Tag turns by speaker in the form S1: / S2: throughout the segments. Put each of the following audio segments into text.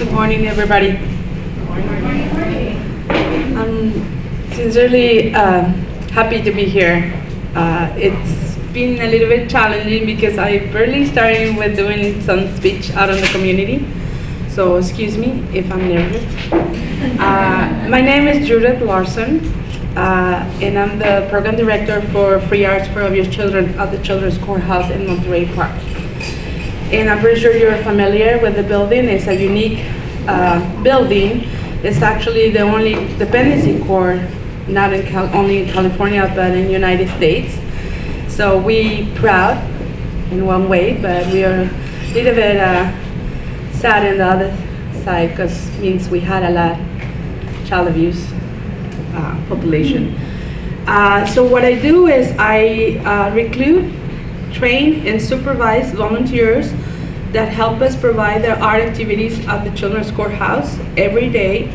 S1: Good morning, everybody. I'm sincerely happy to be here. It's been a little bit challenging because I barely started with doing some speech out in the community. So excuse me if I'm nervous. My name is Judith Larson, and I'm the program director for Free Arts for Obvious Children at the Children's Courthouse in Monterey Park. And I'm pretty sure you're familiar with the building. It's a unique building. It's actually the only dependency court, not in only in California, but in the United States. So we proud in one way, but we are a little bit sad on the other side because it means we had a lot child abuse population. So what I do is I recruit, train, and supervise volunteers that help us provide their art activities at the Children's Courthouse every day,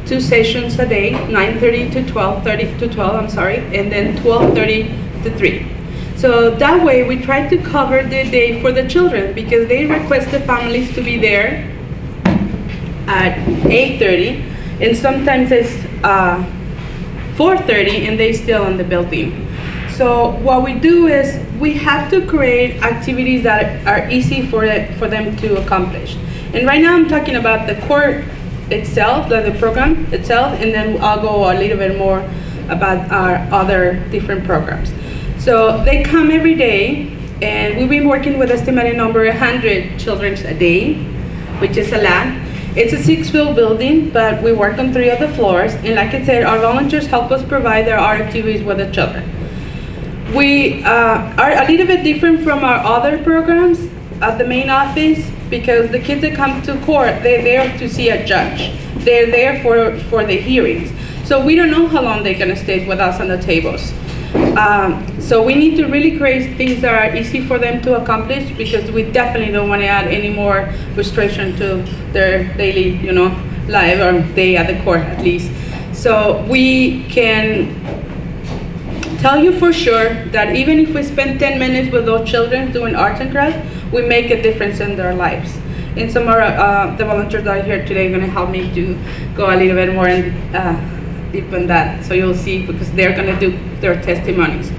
S1: 2 sessions a day, 9:30 to 12, and then 12:30 to 3. So that way we try to cover the day for the children because they request the families to be there at 8:30, and sometimes it's 4:30 and they still in the building. So what we do is we have to create activities that are easy for them to accomplish. And right now I'm talking about the court itself, like the program itself, and then I'll go a little bit more about our other different programs. So they come every day, and we've been working with estimated number 100 children a day, which is a lot. It's a 6-floor building, but we work on 3 of the floors, and like I said, our volunteers help us provide their art activities with the children. We are a little bit different from our other programs at the main office because the kids that come to court, they're there to see a judge. They're there for the hearings. So we don't know how long they're gonna stay with us on the tables. So we need to really create things that are easy for them to accomplish because we definitely don't want to add any more frustration to their daily, life or day at the court at least. So we can tell you for sure that even if we spend 10 minutes with those children doing arts and crafts, we make a difference in their lives. And some of the volunteers that are here today are going to help me to go a little bit more deep in that. So you'll see because they're going to do their testimonies.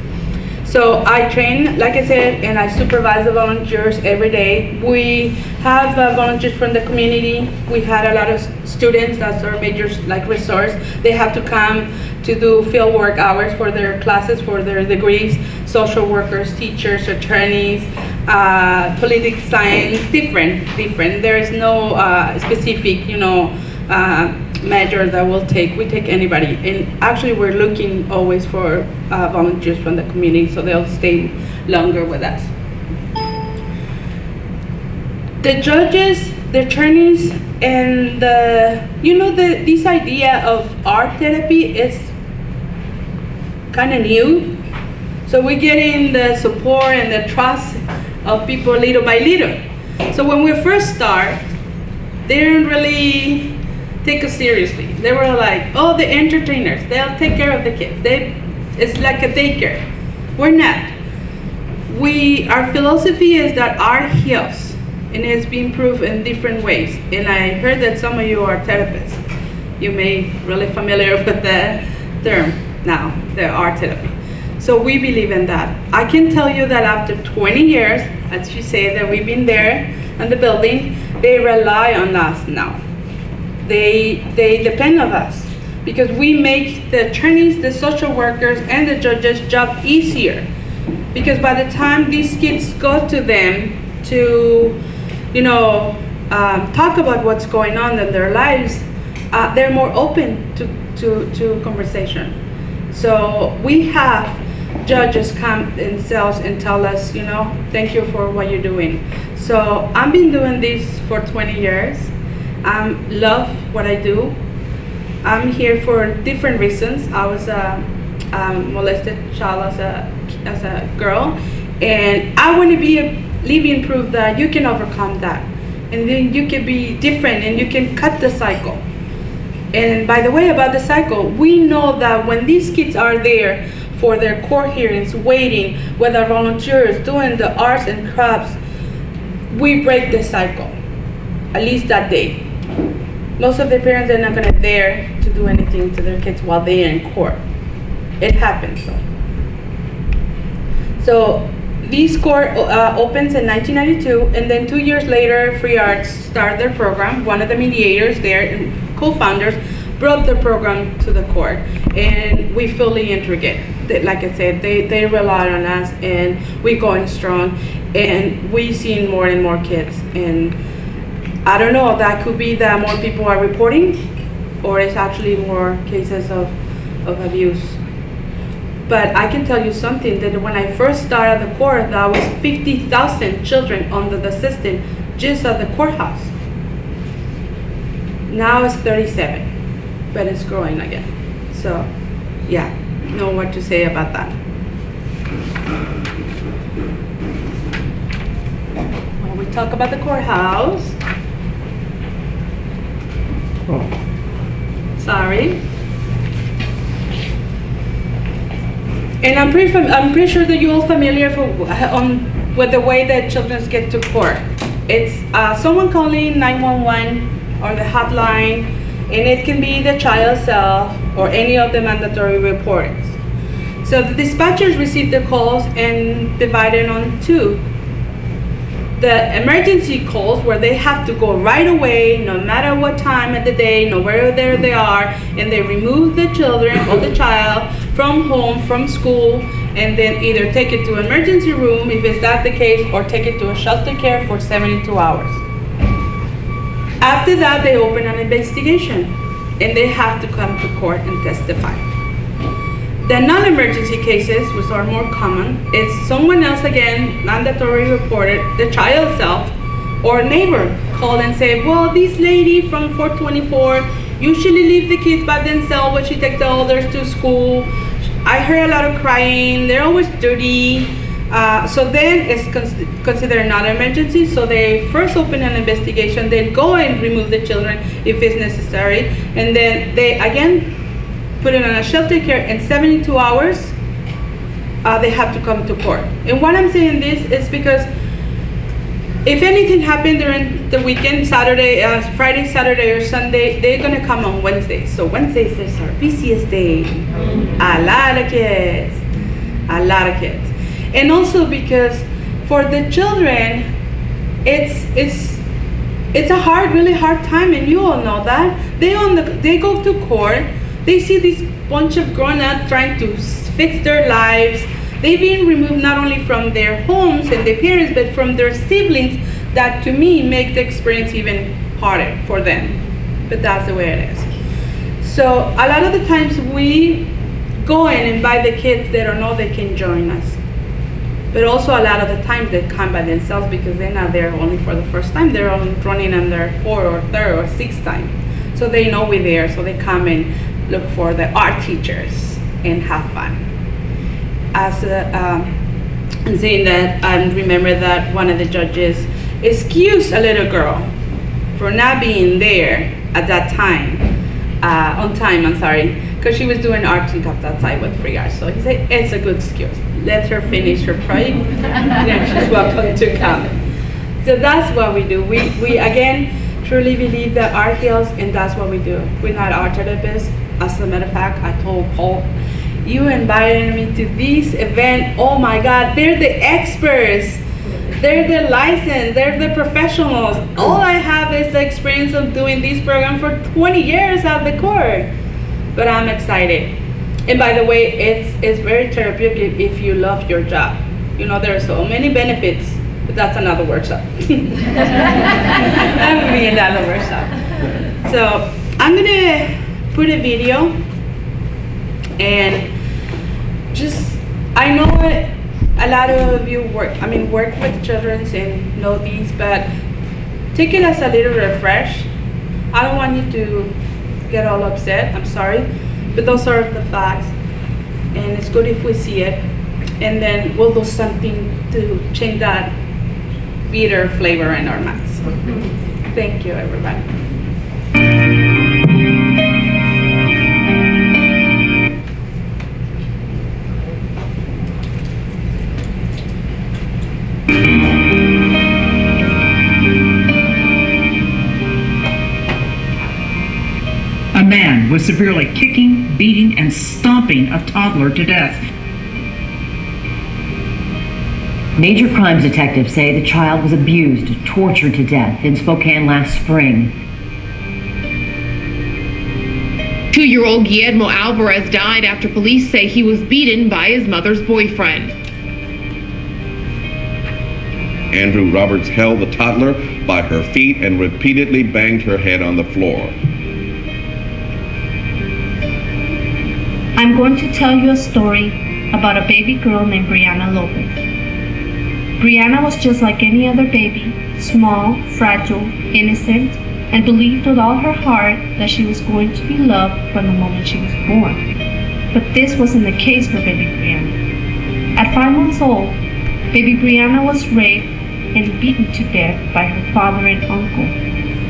S1: So I train, like I said, and I supervise the volunteers every day. We have volunteers from the community. We had a lot of students, that's our major resource. They have to come to do field work hours for their classes, for their degrees, social workers, teachers, attorneys, political science, different. There is no specific, measure that we'll take. We take anybody, and actually we're looking always for volunteers from the community so they'll stay longer with us. The judges, the attorneys, and this idea of art therapy is kind of new. So we're getting the support and the trust of people little by little. So when we first start, they didn't really take us seriously. They were like, oh, the entertainers, they'll take care of the kids. It's like a daycare. We're not. Our philosophy is that art heals, and it's been proved in different ways. And I heard that some of you are therapists. You may be really familiar with the term now, the art therapy. So we believe in that. I can tell you that after 20 years, as you say, that we've been there in the building, they rely on us now. They depend on us because we make the attorneys, the social workers, and the judges' job easier. Because by the time these kids go to them to, talk about what's going on in their lives, they're more open to conversation. So we have judges come themselves and tell us, thank you for what you're doing. So I've been doing this for 20 years. I love what I do. I'm here for different reasons. I was a molested child as a girl, and I want to be a living proof that you can overcome that, and then you can be different and you can cut the cycle. And by the way, about the cycle, we know that when these kids are there for their court hearings, waiting with our volunteers, doing the arts and crafts, we break the cycle, at least that day. most of the parents are not gonna dare to do anything to their kids while they're in court. It happens though. So this court opens in 1992, and then 2 years later, Free Arts started their program. One of the mediators there and co-founders brought the program to the court, and we fully integrate. Like I said, they rely on us, and we're going strong, and we see more and more kids. And I don't know, that could be that more people are reporting, or it's actually more cases of abuse. But I can tell you something, that when I first started the court, there was 50,000 children under the system just at the courthouse. Now it's 37, but it's growing again. So, yeah, know what to say about that. When we talk about the courthouse, sorry. And I'm pretty sure that you're all familiar with the way that children get to court. It's someone calling 911 or the hotline, and it can be the child self or any of the mandatory reports. So the dispatchers receive the calls and divide it on two. The emergency calls, where they have to go right away, no matter what time of the day, no where they are, and they remove the children or the child from home, from school, and then either take it to emergency room, if it's not the case, or take it to a shelter care for 72 hours. After that, they open an investigation, and they have to come to court and testify. The non-emergency cases, which are more common, is someone else, again, mandatory reported, the child self or neighbor call and say, well, this lady from 424 usually leave the kids by themselves when she takes the others to school. I heard a lot of crying, they're always dirty. So then it's considered non-emergency, so they first open an investigation, then go and remove the children if it's necessary, and then they again put it on a shelter care in 72 hours, they have to come to court. And why I'm saying this is because if anything happened during the weekend, Friday, Saturday, or Sunday, they're gonna come on Wednesday. So Wednesdays is our busiest day. A lot of kids. And also because for the children, it's a really hard time, and you all know that. They go to court. They see this bunch of grown-ups trying to fix their lives. They've been removed not only from their homes and their parents, but from their siblings, that to me make the experience even harder for them. But that's the way it is. So a lot of the times we go in and invite the kids that don't know they can join us. But also a lot of the times they come by themselves because they're not there only for the first time. They're only running on their 4th or 3rd or 6th time. So they know we're there, so they come and look for the art teachers and have fun. And saying that, I remember that one of the judges excused a little girl for not being there at that time, because she was doing arts and crafts outside with Free Arts. So he said, it's a good excuse. Let her finish her project, then she's welcome to come. So that's what we do. We again, truly believe that art heals, and that's what we do. We're not art therapists. As a matter of fact, I told Paul, you invited me to this event. Oh my God, they're the experts. They're the licensed, they're the professionals. All I have is the experience of doing this program for 20 years at the court. But I'm excited. And by the way, it's very therapeutic if you love your job. You know, there are so many benefits, but that's another workshop. That would be another workshop. So I'm gonna put a video, and just, I know a lot of you work with children and know these, but take it as a little refresh. I don't want you to get all upset, I'm sorry, but those are the facts, and it's good if we see it, and then we'll do something to change that bitter flavor in our mouths. Thank you, everybody.
S2: was severely kicking, beating, and stomping a toddler to death.
S3: Major crimes detectives say the child was abused, tortured to death in Spokane last spring.
S4: 2-year-old Guillermo Alvarez died after police say he was beaten by his mother's boyfriend.
S5: Andrew Roberts held the toddler by her feet and repeatedly banged her head on the floor.
S6: I'm going to tell you a story about a baby girl named Brianna Lopez. Brianna was just like any other baby, small, fragile, innocent, and believed with all her heart that she was going to be loved from the moment she was born. But this wasn't the case for baby Brianna. At 5 months old, baby Brianna was raped and beaten to death by her father and uncle,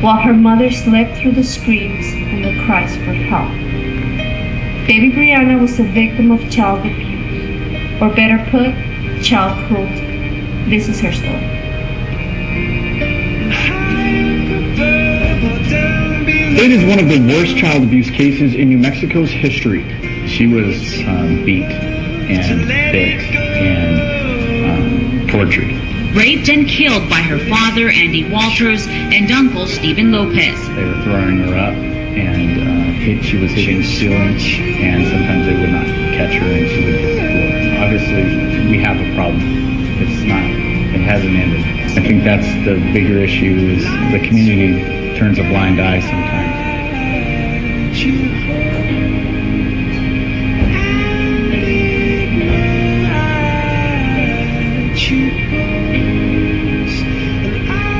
S6: while her mother slept through the screams and the cries for help. Baby Brianna was a victim of child abuse, or better put, child cruelty. This is her story.
S7: It is one of the worst child abuse cases in New Mexico's history. She was beat and bit and tortured.
S8: Raped and killed by her father, Andy Walters, and uncle, Stephen Lopez.
S7: They were throwing her up, and she was hitting the ceiling, and sometimes they would not catch her, and she would hit the floor. Obviously, we have a problem. It hasn't ended. I think that's the bigger issue, is the community turns a blind eye sometimes.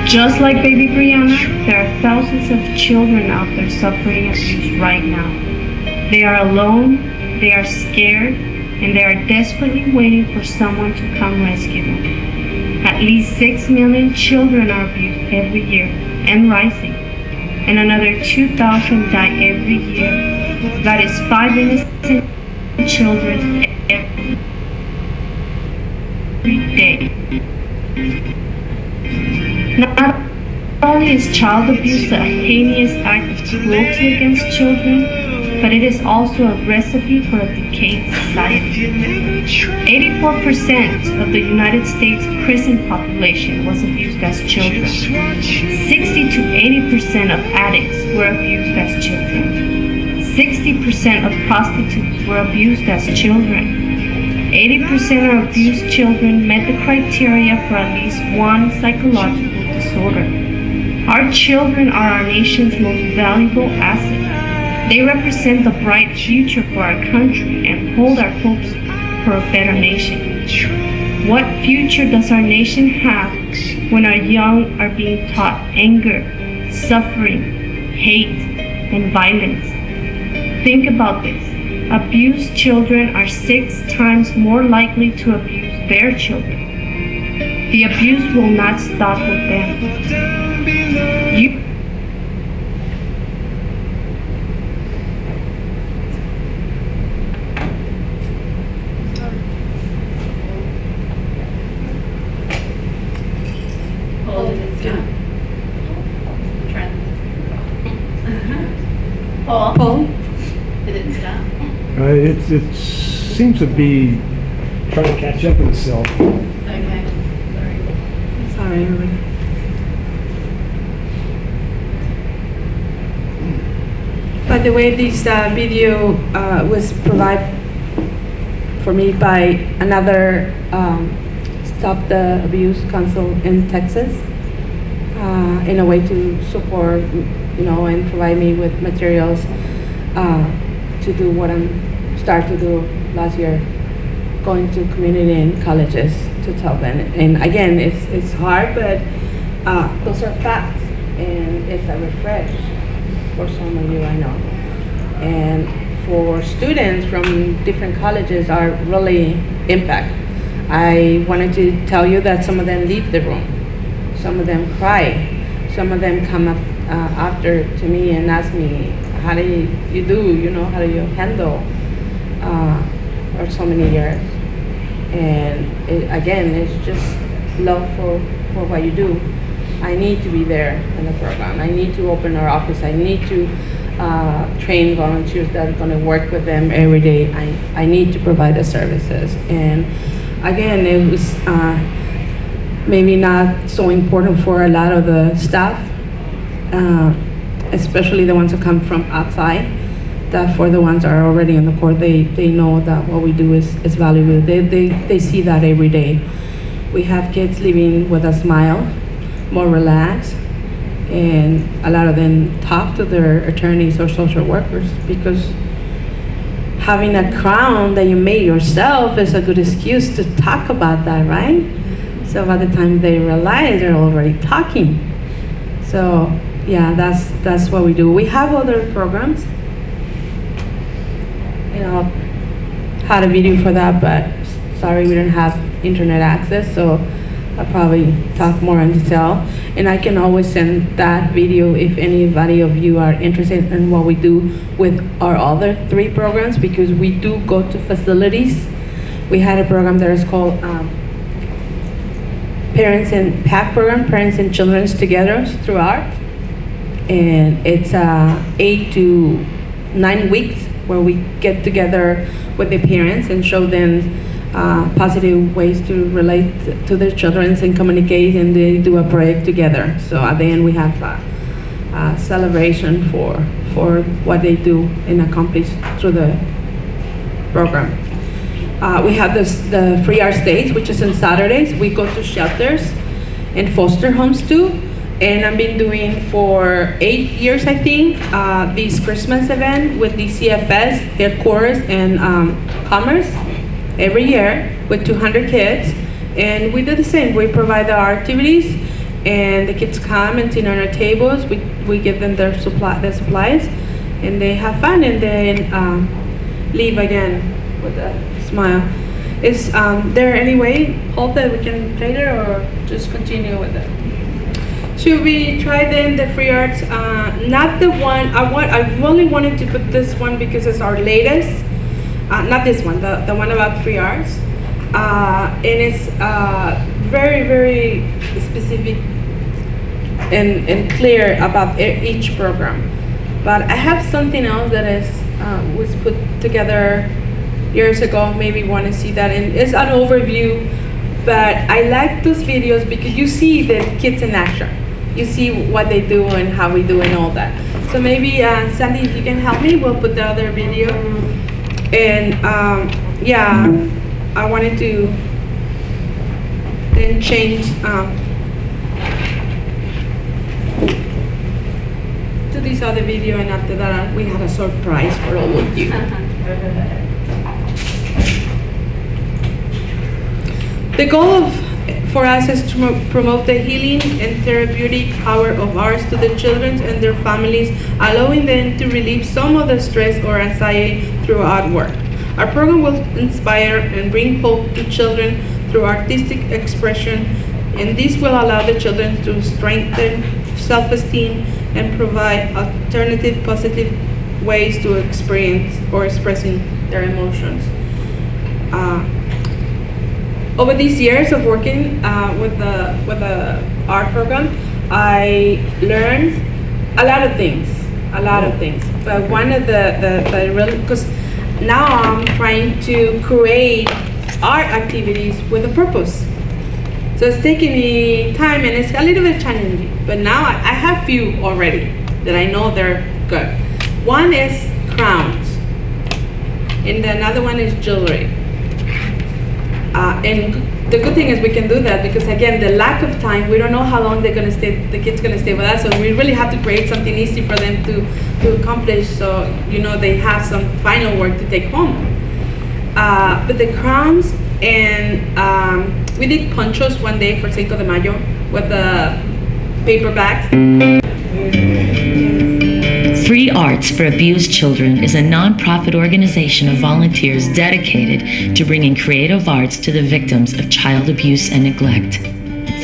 S6: Just like baby Brianna, there are thousands of children out there suffering abuse right now. They are alone, they are scared, and they are desperately waiting for someone to come rescue them. At least 6 million children are abused every year, and rising. And another 2,000 die every year. That is 5 innocent children every day. Not only is child abuse a heinous act of cruelty against children, but it is also a recipe for a decayed society. 84% of the United States prison population was abused as children. 60 to 80% of addicts were abused as children. 60% of prostitutes were abused as children. 80% of abused children met the criteria for at least one psychological disorder. Our children are our nation's most valuable asset. They represent the bright future for our country and hold our hopes for a better nation. What future does our nation have when our young are being taught anger, suffering, hate, and violence? Think about this. Abused children are 6 times more likely to abuse their children. The abuse will not stop with them. You
S1: Paul?
S9: Did it stop?
S10: It seems to be trying to catch up with itself.
S9: Okay.
S1: Sorry, everybody. By the way, this video was provided for me by another Stop the Abuse Council in Texas, in a way to support, and provide me with materials to do what I'm starting to do last year, going to community and colleges to tell them. And again, it's hard, but those are facts, and it's a refresh for some of you, I know. And for students from different colleges are really impact. I wanted to tell you that some of them leave the room, some of them cry, some of them come up after to me and ask me, how do you do, how do you handle for so many years? And again, it's just love for what you do. I need to be there in the program. I need to open our office. I need to trained volunteers that are going to work with them every day. I need to provide the services. And again, it was maybe not so important for a lot of the staff, especially the ones that come from outside, that for the ones that are already in the court, they know that what we do is valuable. They see that every day. We have kids living with a smile, more relaxed, and a lot of them talk to their attorneys or social workers because having a crown that you made yourself is a good excuse to talk about that, right? So by the time they realize, they're already talking. So yeah, that's what we do. We have other programs. You know, had a video for that, but sorry, we don't have internet access, so I'll probably talk more in detail. And I can always send that video if anybody of you are interested in what we do with our other 3 programs, because we do go to facilities. We had a program that is called Parents and PAC program, Parents and Children Together Through Art. And it's 8 to 9 weeks where we get together with the parents and show them positive ways to relate to their children and communicate, and they do a project together. So at the end we have a celebration for what they do and accomplish through the program. We have the free art days, which is on Saturdays. We go to shelters and foster homes too. And I've been doing for 8 years, I think, this Christmas event with the CFS, headquarters, and Commerce every year with 200 kids. And we do the same. We provide our activities, and the kids come and sit on our tables. We give them their supplies, and they have fun, and then leave again with a smile. Is there any way, Hope, that we can play there, or just continue with it? Should we try then the free arts? Not the one, I really wanted to put this one because it's our latest. Not this one, the one about free arts. And it's very, very specific and clear about each program. But I have something else that was put together years ago. Maybe want to see that, and it's an overview. But I like those videos because you see the kids in action. You see what they do and how we do and all that. So maybe Sandy, if you can help me, we'll put the other video. And yeah, I wanted to then change to this other video, and after that we had a surprise for all of you. The goal for us is to promote the healing and therapeutic power of arts to the children and their families, allowing them to relieve some of the stress or anxiety through artwork. Our program will inspire and bring hope to children through artistic expression, and this will allow the children to strengthen self-esteem and provide alternative positive ways to experience or expressing their emotions. Over these years of working with the art program, I learned a lot of things. But one of the really, because now I'm trying to create art activities with a purpose. So it's taking me time, and it's a little bit challenging. But now I have few already that I know they're good. One is crowns, and another one is jewelry. And the good thing is we can do that because, again, the lack of time, we don't know how long they're gonna stay, the kid's gonna stay with us, so we really have to create something easy for them to accomplish, so they have some final work to take home. But the crowns, and we did ponchos one day for Cinco de Mayo with the paper bags.
S11: Free Arts for Abused Children is a non-profit organization of volunteers dedicated to bringing creative arts to the victims of child abuse and neglect.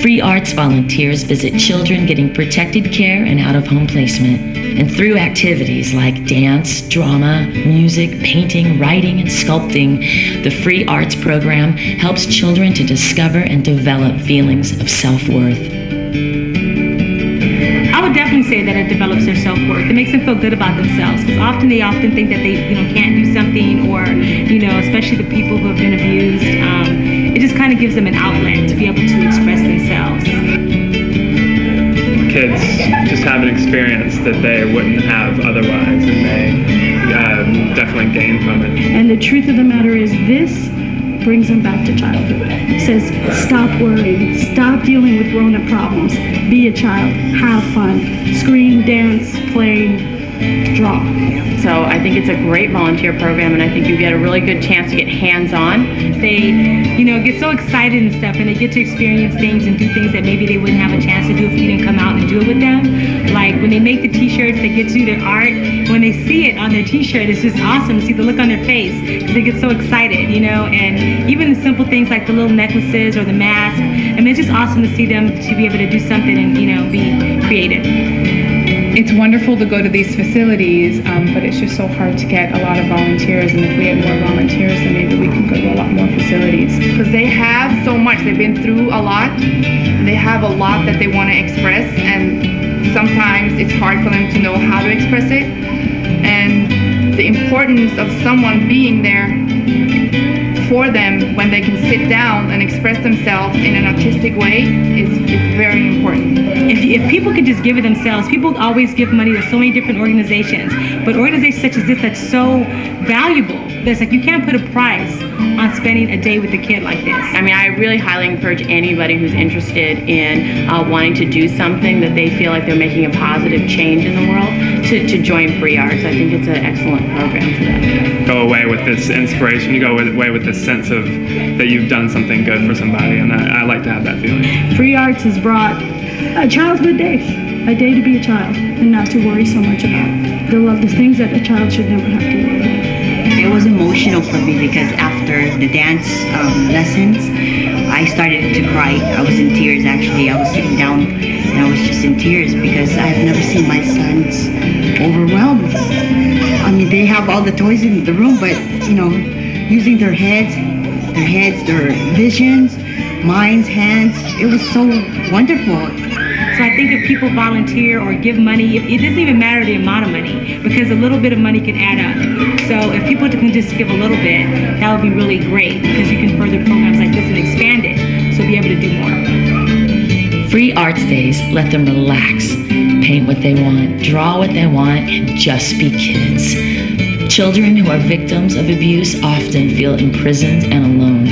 S11: Free Arts volunteers visit children getting protected care and out-of-home placement, and through activities like dance, drama, music, painting, writing, and sculpting, the Free Arts program helps children to discover and develop feelings of self-worth.
S2: I would definitely
S12: say that it develops their self-worth. It makes them feel good about themselves, because they often think that they can't do something, or especially the people who have been abused. It just kind of gives them an outlet to be able to express themselves.
S13: Kids just have an experience that they wouldn't have otherwise, and they definitely gain from it.
S14: And the truth of the matter is, this brings them back to childhood. It says, stop worrying, stop dealing with grown-up problems, be a child, have fun, scream, dance, play, draw.
S15: So I think it's a great volunteer program, and I think you get a really good chance to get hands-on.
S12: They, get so excited and stuff, and they get to experience things and do things that maybe they wouldn't have a chance to do if you didn't come out and do it with them. Like when they make the t-shirts, they get to do their art. When they see it on their t-shirt, it's just awesome to see the look on their face, because they get so excited, and even the simple things like the little necklaces or the mask. I mean, it's just awesome to see them to be able to do something and, be creative.
S16: It's wonderful to go to these facilities, but it's just so hard to get a lot of volunteers, and if we had more volunteers, then maybe we could go to a lot more facilities.
S17: Because they have so much, they've been through a lot, they have a lot that they want to express, and sometimes it's hard for them to know how to express it, and the importance of someone being there for them when they can sit down and express themselves in an artistic way is very important.
S12: If people could just give it themselves, people always give money to so many different organizations, but organizations such as this that's so valuable, that's like you can't put a price on spending a day with a kid like this.
S15: I mean, I really highly encourage anybody who's interested in wanting to do something that they feel like they're making a positive change in the world to join Free Arts. I think it's an excellent program for that.
S13: Go away with this inspiration, you go away with this sense of that you've done something good for somebody, and I like to have that feeling.
S14: Free Arts has brought a childhood day, a day to be a child and not to worry so much about the things that a child should never have to worry about.
S18: It was emotional for me because after the dance lessons, I started to cry. I was in tears, actually. I was sitting down and I was just in tears because I've never seen my sons overwhelmed. I mean, they have all the toys in the room, but, using their heads, their visions, minds, hands, it was so wonderful.
S12: So I think if people volunteer or give money, it doesn't even matter the amount of money, because a little bit of money can add up. So if people can just give a little bit, that would be really great, because you can further programs like this and expand it, so be able to do more.
S11: Free Arts Days let them relax, paint what they want, draw what they want, and just be kids. Children who are victims of abuse often feel imprisoned and alone.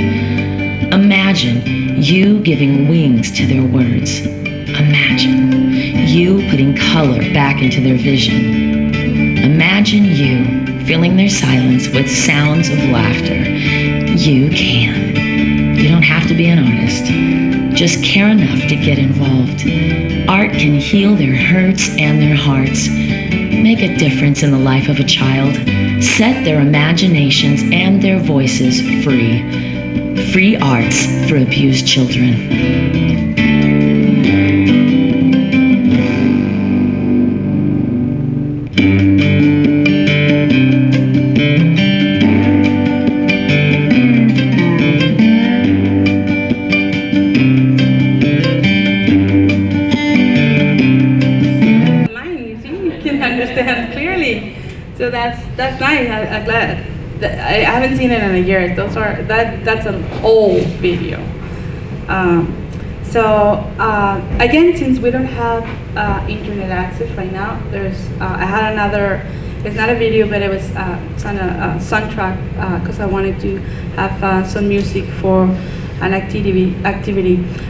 S11: Imagine you giving wings to their words. Imagine you putting color back into their vision. Imagine you filling their silence with sounds of laughter. You can. You don't have to be an artist. Just care enough to get involved. Art can heal their hurts and their hearts. Make a difference in the life of a child. Set their imaginations and their voices free. Free Arts for Abused Children.
S1: So that's nice. I'm glad. I haven't seen it in a year. That's an old video. Again, since we don't have internet access right now, I had another. It's not a video, but it's on a soundtrack because I wanted to have some music for an activity.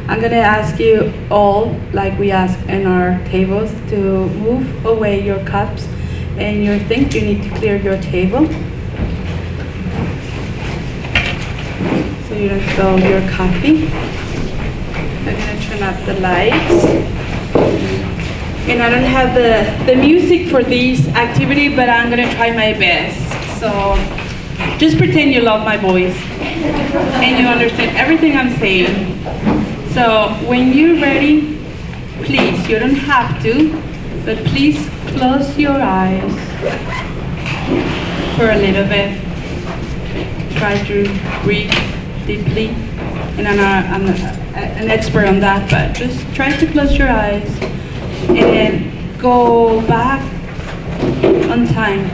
S1: I'm gonna ask you all, like we ask in our tables, to move away your cups and your things. You need to clear your table so you don't spill your coffee. I'm gonna turn up the lights. And I don't have the music for this activity, but I'm gonna try my best. So just pretend you love my voice and you understand everything I'm saying. So when you're ready, please, you don't have to, but please close your eyes for a little bit. Try to breathe deeply. And I'm not an expert on that, but just try to close your eyes and go back on time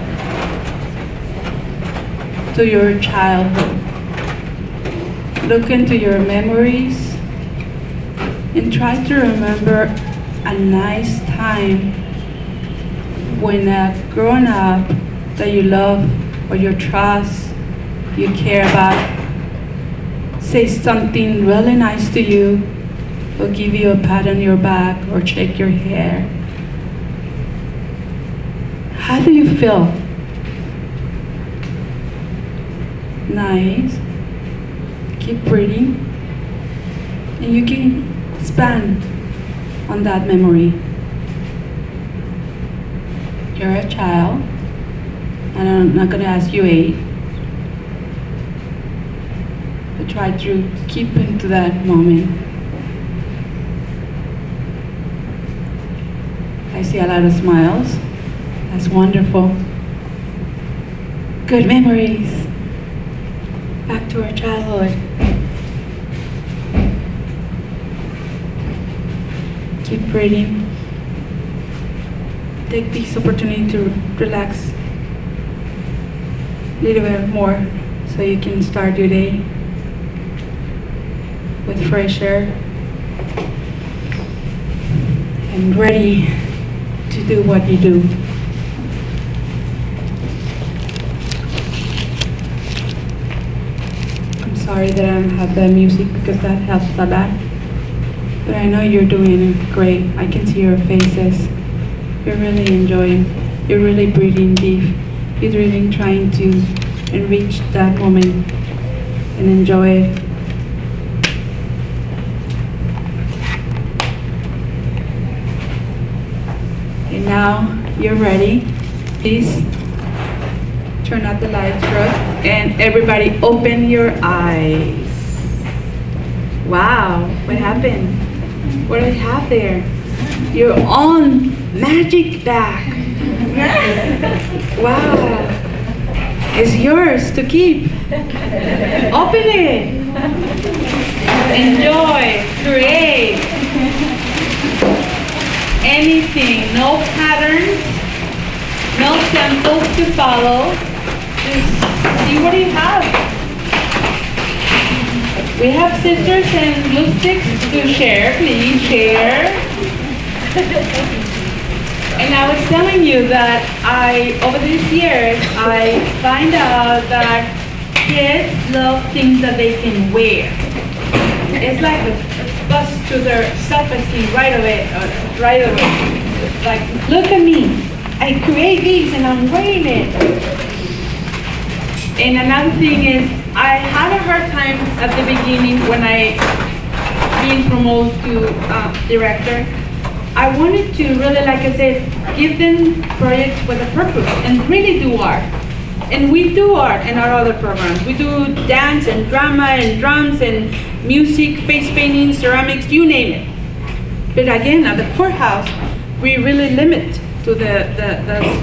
S1: to your childhood. Look into your memories and try to remember a nice time when a grown-up that you love or you trust, you care about, says something really nice to you, or give you a pat on your back or shake your hair. How do you feel? Nice. Keep breathing, and you can expand on that memory. You're a child, and I'm not going to ask you age, but try to keep into that moment. I see a lot of smiles. That's wonderful. Good memories. Back to our childhood. Keep breathing. Take this opportunity to relax a little bit more so you can start your day with fresh air and ready to do what you do. I'm sorry that I don't have the music because that helps a lot. But I know you're doing great. I can see your faces. You're really enjoying. You're really breathing deep. You're really trying to enrich that moment and enjoy it. And now you're ready. Please turn out the lights, Ruth, and everybody open your eyes. Wow, what happened? What do I have there? Your own magic bag. Wow. It's yours to keep. Open it. Enjoy. Create. Anything. No patterns. No samples to follow. Just see what you have. We have scissors and glue sticks to share. Please share. And I was telling you that over these years, I find out that kids love things that they can wear. It's like a bust to their self-esteem right away. Like, look at me. I create these and I'm wearing it. And another thing is, I had a hard time at the beginning when I being promoted to director. I wanted to really, like I said, give them projects with a purpose and really do art. And we do art in our other programs. We do dance and drama and drums and music, face painting, ceramics, you name it. But again, at the Courthouse, we really limit to the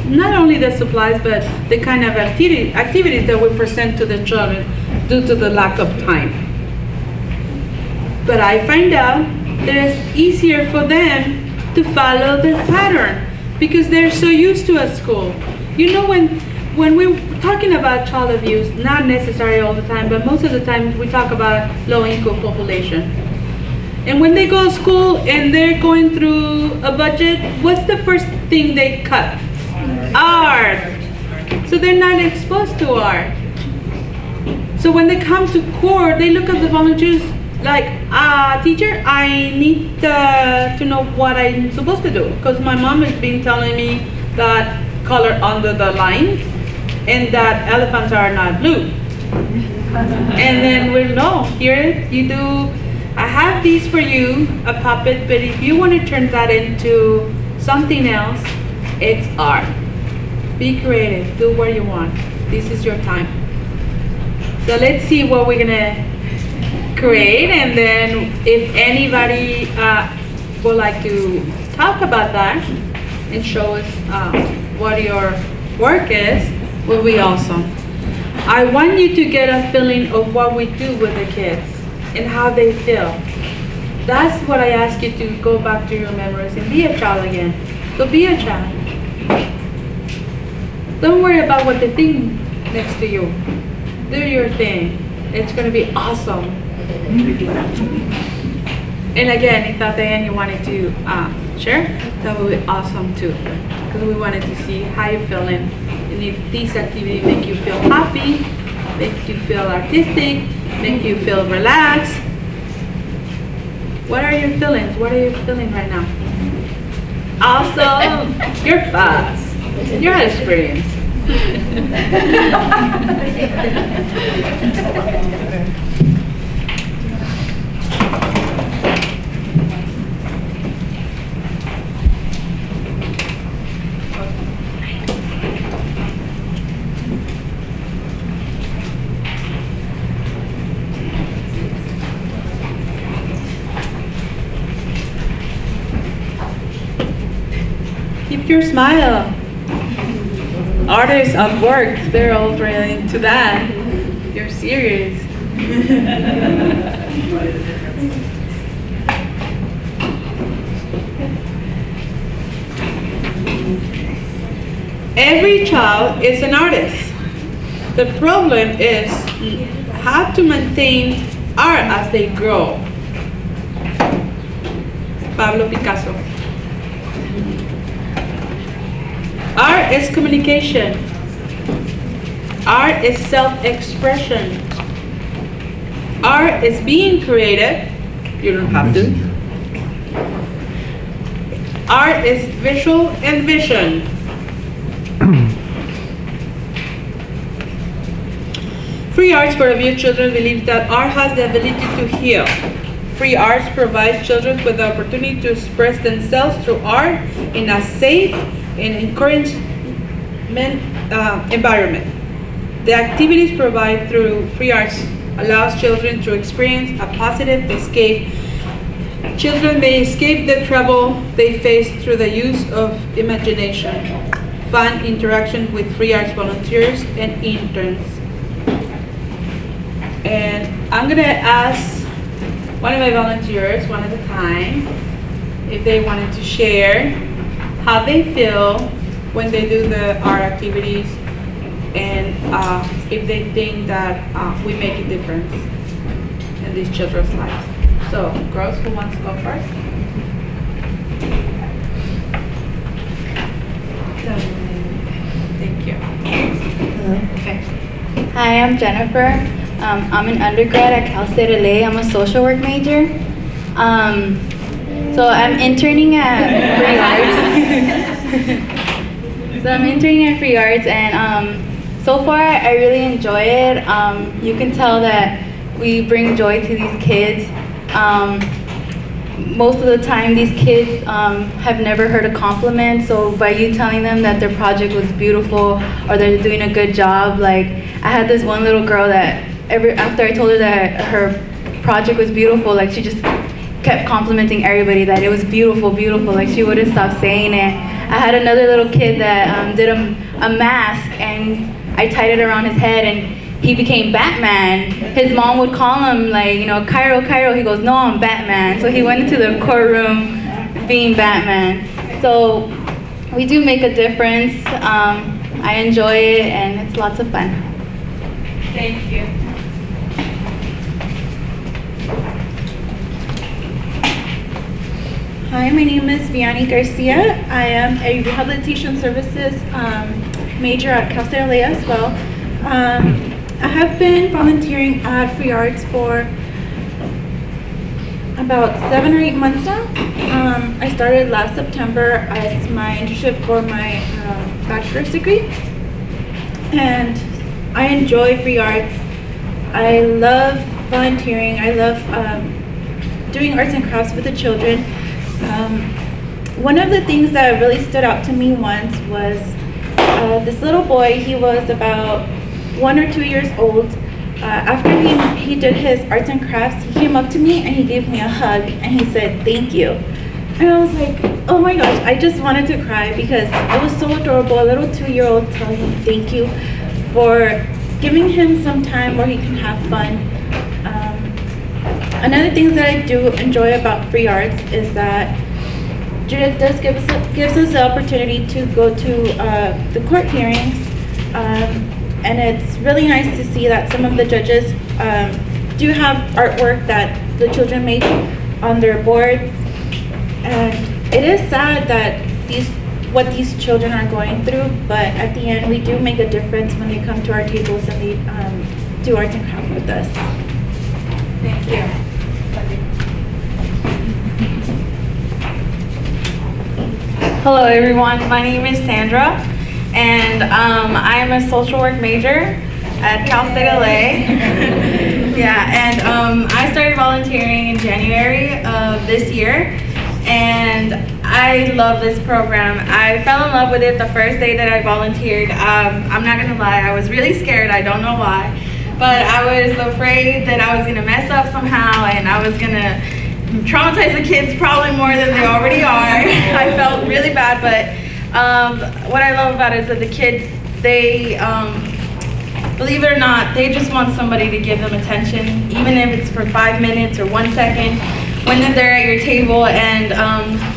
S1: not only the supplies, but the kind of activities that we present to the children due to the lack of time. But I find out that it's easier for them to follow the pattern because they're so used to a school. You know, when we're talking about child abuse, not necessarily all the time, but most of the time we talk about low-income population. And when they go to school and they're going through a budget, what's the first thing they cut? Art. So they're not exposed to art. So when they come to court, they look at the volunteers like, teacher, I need to know what I'm supposed to do. Because my mom has been telling me that color under the lines and that elephants are not blue. And then we'll know, here you do, I have these for you, a puppet, but if you want to turn that into something else, it's art. Be creative, do what you want. This is your time. So let's see what we're gonna create, and then if anybody would like to talk about that and show us what your work is, will be awesome. I want you to get a feeling of what we do with the kids and how they feel. That's what I ask you to go back to your memories and be a child again. So be a child. Don't worry about what they think next to you. Do your thing. It's going to be awesome. And again, if at the end you wanted to share, that would be awesome too. Because we wanted to see how you're feeling. And if these activities make you feel happy, make you feel artistic, make you feel relaxed. What are your feelings? What are you feeling right now? Awesome. You're fast. You're experienced. Keep your smile. Artists at work, they're all really into that. You're serious. Every child is an artist. The problem is how to maintain art as they grow. Pablo Picasso. Art is communication. Art is self-expression. Art is being creative. You don't have to. Art is visual and vision. Free Arts for Abused Children believes that art has the ability to heal. Free Arts provides children with the opportunity to express themselves through art in a safe and encouragement environment. The activities provided through Free Arts allows children to experience a positive escape. Children may escape the trouble they face through the use of imagination, fun interaction with Free Arts volunteers and interns. And I'm gonna ask one of my volunteers, one at a time, if they wanted to share how they feel when they do the art activities, and if they think that we make a difference in these children's lives. So, girls, who wants to go first? Thank you.
S19: Hello.
S1: Okay.
S19: Hi, I'm Jennifer. I'm an undergrad at Cal State LA. I'm a social work major. So I'm interning at Free Arts. And so far I really enjoy it. You can tell that we bring joy to these kids. Most of the time these kids have never heard a compliment, so by you telling them that their project was beautiful or they're doing a good job, like I had this one little girl that after I told her that her project was beautiful, like she just kept complimenting everybody that it was beautiful, beautiful, like she wouldn't stop saying it. I had another little kid that did a mask, and I tied it around his head and he became Batman. His mom would call him like, Cairo, Cairo. He goes, no, I'm Batman. So he went into the courtroom being Batman. So we do make a difference. I enjoy it and it's lots of fun.
S1: Thank you.
S20: Hi, my name is Vianney Garcia. I am a rehabilitation services major at Cal State LA as well. I have been volunteering at Free Arts for about 7 or 8 months now. I started last September as my internship for my bachelor's degree, and I enjoy Free Arts. I love volunteering. I love doing arts and crafts with the children. One of the things that really stood out to me once was this little boy. He was about 1 or 2 years old. After he did his arts and crafts, he came up to me and he gave me a hug and he said, thank you. And I was like, oh my gosh, I just wanted to cry because it was so adorable. A little 2-year-old telling him thank you for giving him some time where he can have fun. Another thing that I do enjoy about Free Arts is that Judith does gives us the opportunity to go to the court hearings, and it's really nice to see that some of the judges do have artwork that the children made on their boards, and it is sad that what these children are going through, but at the end we do make a difference when they come to our tables and they do arts and crafts with us.
S1: Thank you.
S21: Hello everyone, my name is Sandra, and I am a social work major at Cal State LA. Yeah, and I started volunteering in January of this year, and I love this program. I fell in love with it the first day that I volunteered. I'm not gonna lie, I was really scared, I don't know why, but I was afraid that I was gonna mess up somehow and I was gonna traumatize the kids probably more than they already are. I felt really bad, but what I love about it is that the kids, they, believe it or not, they just want somebody to give them attention, even if it's for 5 minutes or 1 second. When they're at your table and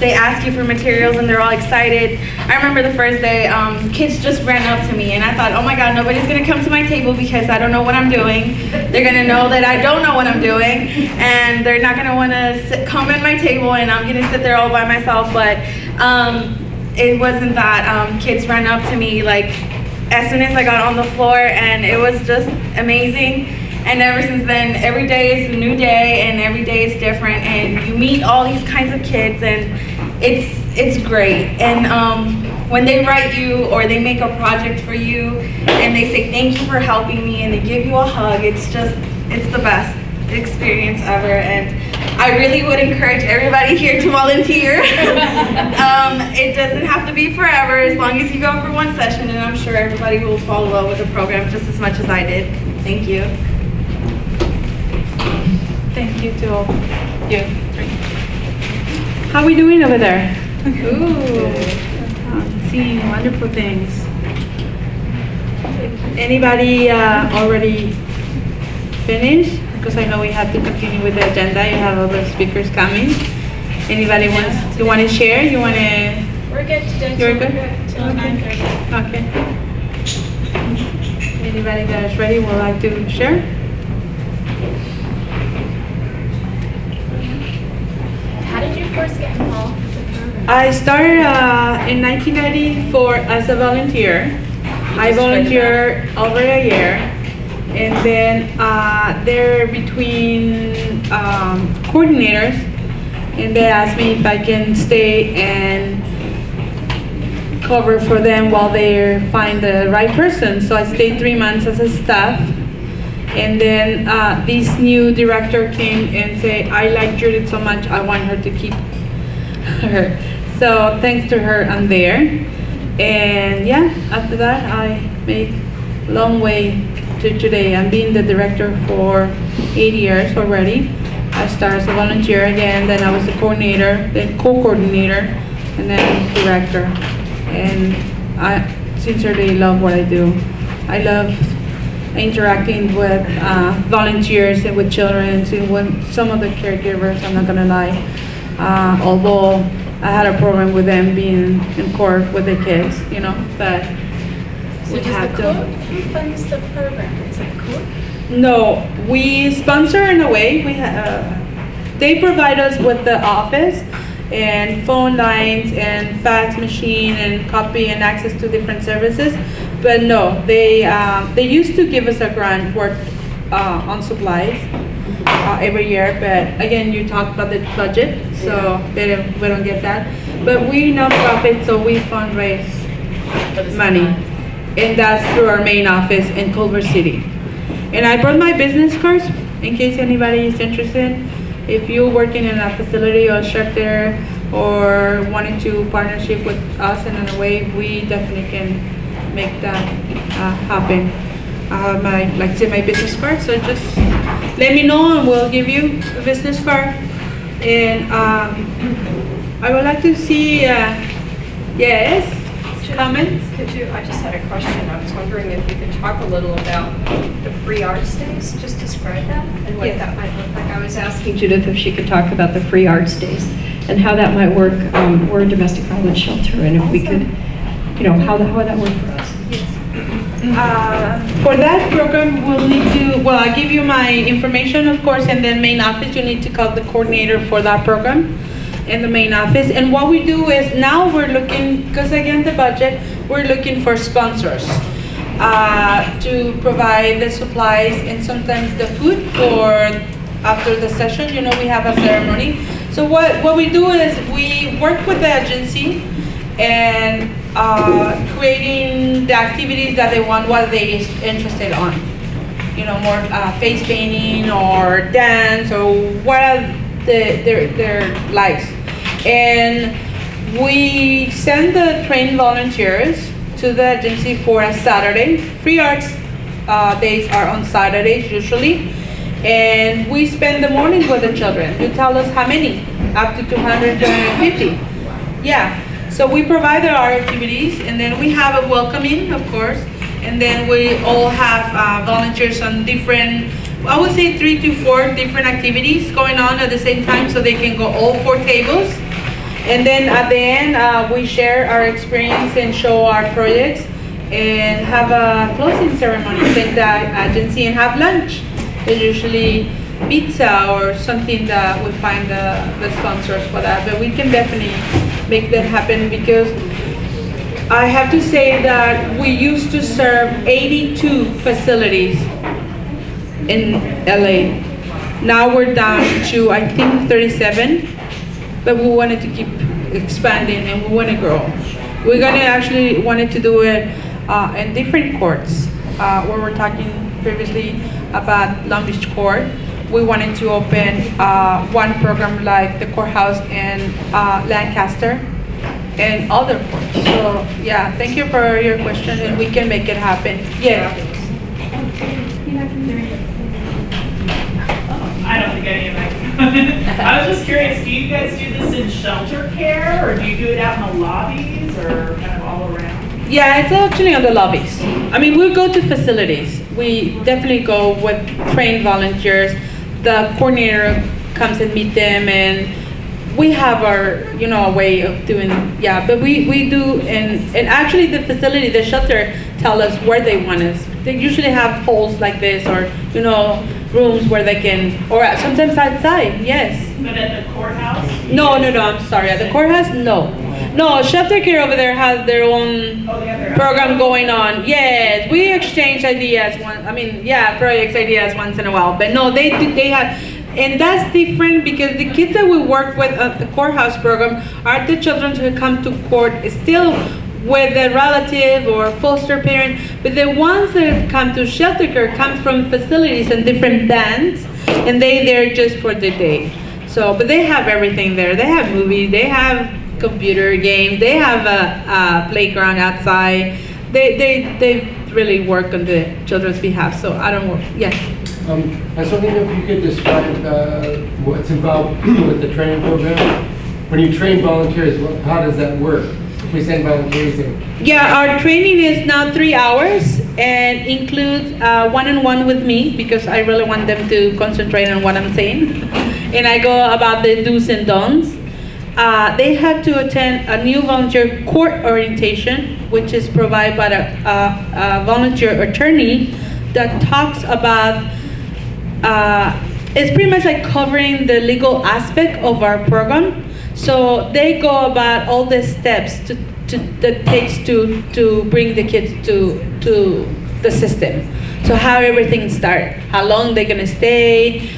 S21: they ask you for materials and they're all excited. I remember the first day, kids just ran up to me and I thought, oh my God, nobody's gonna come to my table because I don't know what I'm doing. They're gonna know that I don't know what I'm doing, and they're not gonna wanna come at my table and I'm gonna sit there all by myself. But it wasn't that. Kids ran up to me like as soon as I got on the floor, and it was just amazing. And ever since then, every day is a new day and every day is different, and you meet all these kinds of kids, and it's great. And when they write you or they make a project for you and they say thank you for helping me and they give you a hug, it's the best experience ever. And I really would encourage everybody here to volunteer. It doesn't have to be forever, as long as you go for one session, and I'm sure everybody will fall in love with the program just as much as I did. Thank you.
S1: Thank you to all you. How are we doing over there? Ooh, seeing wonderful things. Anybody already finished? Because I know we have to continue with the agenda. You have other speakers coming. Anybody wants? You want to share? You want to?
S9: We're good today.
S1: You're good.
S9: Till 9:30.
S1: Okay. Anybody that is ready would like to share?
S9: How did you first get involved with the program?
S1: I started in 1994 as a volunteer. I volunteered over a year, and then they're between coordinators, and they asked me if I can stay and cover for them while they find the right person. So I stayed 3 months as a staff. And then this new director came and said, I like Judith so much, I want her to keep her. So thanks to her, I'm there. And yeah, after that, I make a long way to today. I'm being the director for 8 years already. I started as a volunteer again, then I was a coordinator, then co-coordinator, and then director. And I sincerely love what I do. I love interacting with volunteers and with children and with some of the caregivers, I'm not gonna lie. Although I had a problem with them being in court with the kids, you know, but
S9: So
S1: we
S9: does
S1: have
S9: the
S1: to.
S9: court, who funds the program? Is it court?
S1: No, we sponsor in a way. They provide us with the office and phone lines and fax machine and copy and access to different services. But no, they used to give us a grant worth on supplies every year. But again, you talked about the budget, so we don't get that. But we nonprofit, so we fundraise money, and that's through our main office in Culver City. And I brought my business cards in case anybody is interested. If you're working in a facility or shelter or wanting to partnership with us in a way, we definitely can make that happen. I have my business card, so just let me know and we'll give you a business card. And I would like to see, yes, comments?
S22: I just had a question. I was wondering if you could talk a little about the Free Arts Days, just describe that and what that might look like. I was asking Judith if she could talk about the Free Arts Days
S3: and how that might work. We're a domestic violence shelter, and if we could, how would that work for us?
S1: For that program, we'll need to, well, I'll give you my information, of course, and then main office, you need to call the coordinator for that program in the main office. And what we do is now we're looking, because again, the budget, we're looking for sponsors to provide the supplies and sometimes the food for after the session. We have a ceremony. So what we do is we work with the agency and creating the activities that they want, what they interested on. More face painting or dance or what are their likes. And we send the trained volunteers to the agency for a Saturday. Free arts days are on Saturdays usually. And we spend the morning with the children. You tell us how many, up to 200, 250. Yeah. So we provide our activities, and then we have a welcoming, of course, and then we all have volunteers on different, I would say 3 to 4 different activities going on at the same time, so they can go all 4 tables. And then at the end, we share our experience and show our projects, and have a closing ceremony, thank the agency, and have lunch. It's usually pizza or something that we find the sponsors for that, but we can definitely make that happen, because I have to say that we used to serve 82 facilities in LA. Now we're down to, I think, 37, but we wanted to keep expanding and we want to grow. We're gonna actually wanted to do it in different courts, where we're talking previously about Long Beach Court. We wanted to open one program like the Courthouse in Lancaster and other courts. So yeah, thank you for your question, and we can make it happen. Yes.
S4: I don't think any of that. I was just curious, do you guys do this in shelter care, or do you do it out in the lobbies, or kind of all around?
S1: Yeah, it's actually on the lobbies. I mean, we go to facilities. We definitely go with trained volunteers. The coordinator comes and meet them, and we have our, a way of doing, yeah, but we do, and actually the facility, the shelter, tell us where they want us. They usually have holes like this, or, rooms where they can, or sometimes outside, yes.
S4: But at the courthouse?
S1: No, I'm sorry, at the courthouse, no. No, shelter care over there has their own program going on. Yes, we exchange ideas, projects ideas once in a while, but no, they have, and that's different, because the kids that we work with at the Courthouse program are the children who come to court still with a relative or foster parent, but the ones that come to shelter care come from facilities and different bands, and they're there just for the day. So, but they have everything there. They have movies, they have computer games, they have a playground outside. They really work on the children's behalf. So I don't work. Yeah.
S23: I was wondering if you could describe what's involved with the training program. When you train volunteers, how does that work? If we send volunteers in.
S1: Yeah, our training is now 3 hours and includes one-on-one with me, because I really want them to concentrate on what I'm saying. And I go about the do's and don'ts. They have to attend a new volunteer court orientation, which is provided by a volunteer attorney that talks about, it's pretty much like covering the legal aspect of our program. So they go about all the steps that takes to bring the kids to the system. So how everything starts, how long they're gonna stay,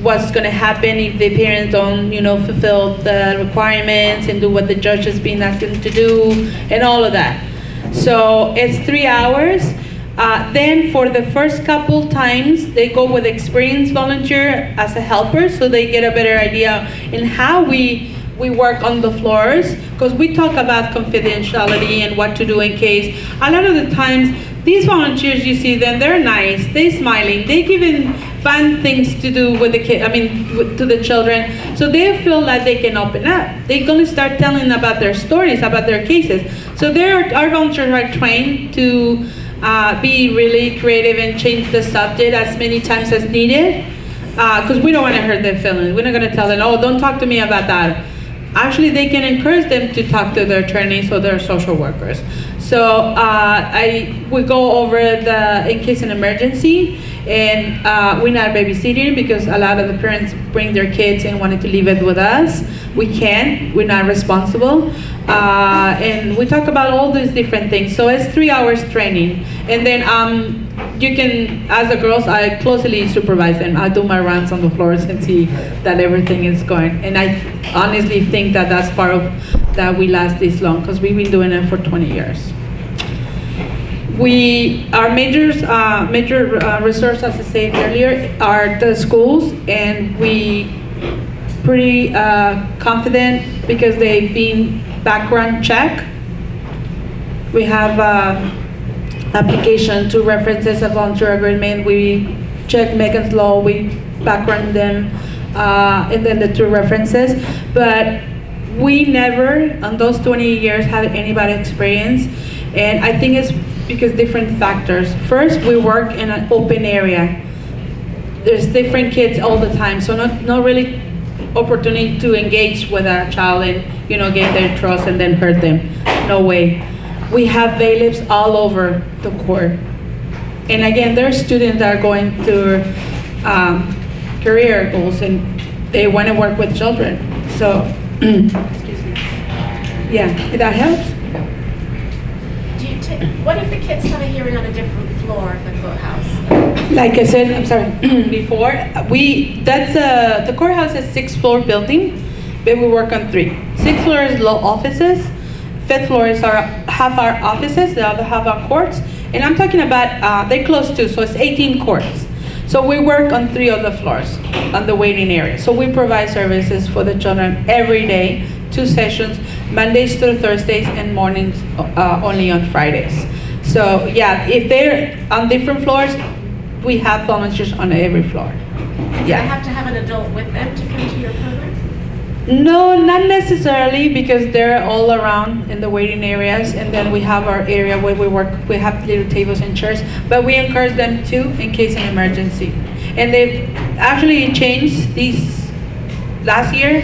S1: what's gonna happen if the parents don't, fulfill the requirements and do what the judge has been asking to do, and all of that. So it's 3 hours. Then for the first couple times, they go with experienced volunteer as a helper, so they get a better idea in how we work on the floors, because we talk about confidentiality and what to do in case. A lot of the times, these volunteers, you see them, they're nice, they're smiling, they given fun things to do with the to the children, so they feel like they can open up. They're going to start telling about their stories, about their cases. So our volunteers are trained to be really creative and change the subject as many times as needed. because we don't want to hurt their feelings. We're not going to tell them, oh, don't talk to me about that. Actually, they can encourage them to talk to their attorneys or their social workers. So we go over in case an emergency, and we're not babysitting because a lot of the parents bring their kids and wanted to leave it with us. We can't. We're not responsible. And we talk about all these different things. So it's 3 hours training, and then you can, as the girls, I closely supervise them. I do my runs on the floors and see that everything is going. And I honestly think that that's part of that we last this long, because we've been doing it for 20 years. Our major resource, as I said earlier, are the schools, and we pretty confident because they've been background check. We have application to references, a volunteer agreement. We check Megan's Law, we background them, and then the 2 references. But we never, on those 20 years, had anybody experience. And I think it's because different factors. First, we work in an open area. There's different kids all the time, so not really opportunity to engage with a child and gain their trust and then hurt them. No way. We have bailiffs all over the court. And again, there are students that are going through career goals and they want to work with children. So, excuse me. Yeah, that helps.
S9: What if the kids have a hearing on a different floor of the courthouse?
S1: Like I said, I'm sorry, before, the courthouse is 6th-floor building, but we work on 3. 6th floor is law offices, 5th floor is half our offices, the other half our courts, and I'm talking about, they're close to, so it's 18 courts. So we work on 3 of the floors, on the waiting area. So we provide services for the children every day, 2 sessions, Mondays through Thursdays, and mornings only on Fridays. So yeah, if they're on different floors, we have volunteers on every floor.
S9: Do I have to have an adult with them to come to your program?
S1: No, not necessarily, because they're all around in the waiting areas, and then we have our area where we work. We have little tables and chairs, but we encourage them too in case of emergency. And they've actually changed these last year,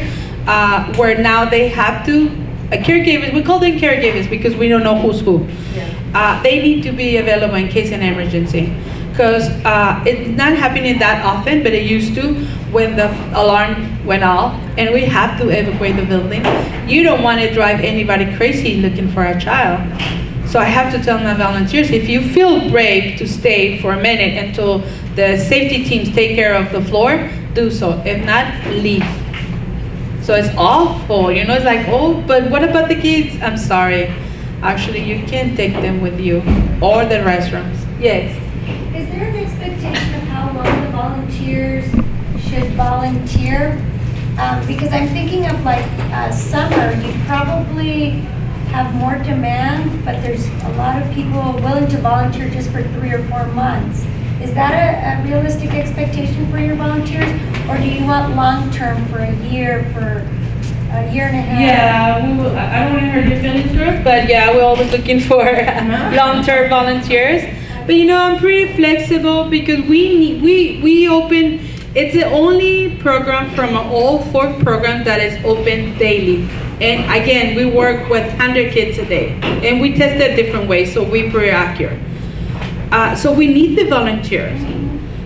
S1: where now they have to, caregivers, we call them caregivers because we don't know who's who. Yeah. They need to be available in case of an emergency. Because it's not happening that often, but it used to when the alarm went off and we have to evacuate the building. You don't want to drive anybody crazy looking for a child. So I have to tell my volunteers, if you feel brave to stay for a minute until the safety teams take care of the floor, do so. If not, leave. So it's awful, it's like, oh, but what about the kids? I'm sorry. Actually, you can take them with you or the restrooms. Yes.
S5: Is there an expectation of how long the volunteers should volunteer? Because I'm thinking of like summer, you probably have more demand, but there's a lot of people willing to volunteer just for 3 or 4 months. Is that a realistic expectation for your volunteers? Or do you want long-term for a year, for a year and a half?
S1: Yeah, I don't want to hurt your feelings, group, but yeah, we're always looking for long-term volunteers. But I'm pretty flexible because we open, it's the only program from all 4 programs that is open daily. And again, we work with 100 kids a day. And we test it different ways, so we're pretty accurate. So we need the volunteers.